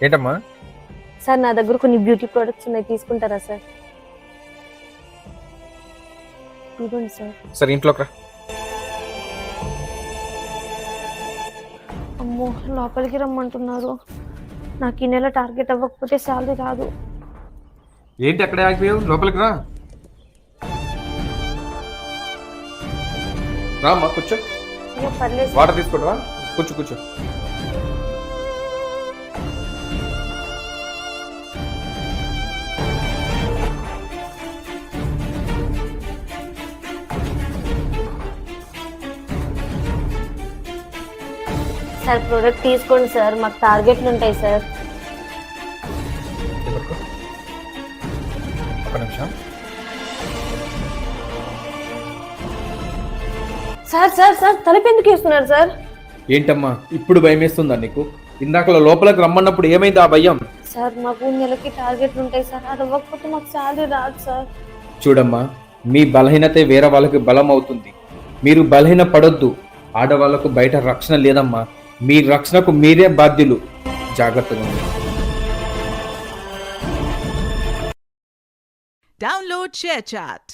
ఏంటమ్మా? సార్ నా దగ్గర కొన్ని బ్యూటీ ప్రొడక్ట్స్ ఉన్నాయి, తీసుకుంటారా సార్? ఇదిగోండి సార్. సరే ఇంట్లోకి రా. అమ్మో, లోపలికి రమ్మంటున్నారు. నాకు ఈ నెల టార్గెట్ అవ్వకపోతే శాలరీ రాదు. ఏంటి అక్కడే ఆగిపోయావు? లోపలికి రా. రామ్మా కూర్చో. అయ్యో పర్లేదు సార్. వాటర్ తీసుకుంటావా? కూర్చో కూర్చో. సార్ ప్రోడక్ట్ తీసుకోండి సార్, మాకు టార్గెట్లు ఉంటాయి సార్. పట్టుకో. ఒక్క నిమిషం. సార్ సార్ సార్ తలుపు ఎందుకు వేస్తున్నారు సార్? ఏంటమ్మా ఇప్పుడు భయం వేస్తుందా నీకు? ఇందాకలో లోపలికి రమ్మన్నప్పుడు ఏమైంది ఆ భయం? సార్ మాకు నెలకి టార్గెట్లు ఉంటాయి సార్, అది అవ్వకపోతే మాకు శాలరీ రాదు సార్. చూడమ్మా, మీ బలహీనతే వేరే వాళ్ళకి బలం అవుతుంది. మీరు బలహీన పడొద్దు. ఆడవాళ్లకు బయట రక్షణ లేదమ్మా. మీ రక్షణకు మీరే బాధ్యులు. జాగ్రత్తగా ఉండండి. Download ShareChat.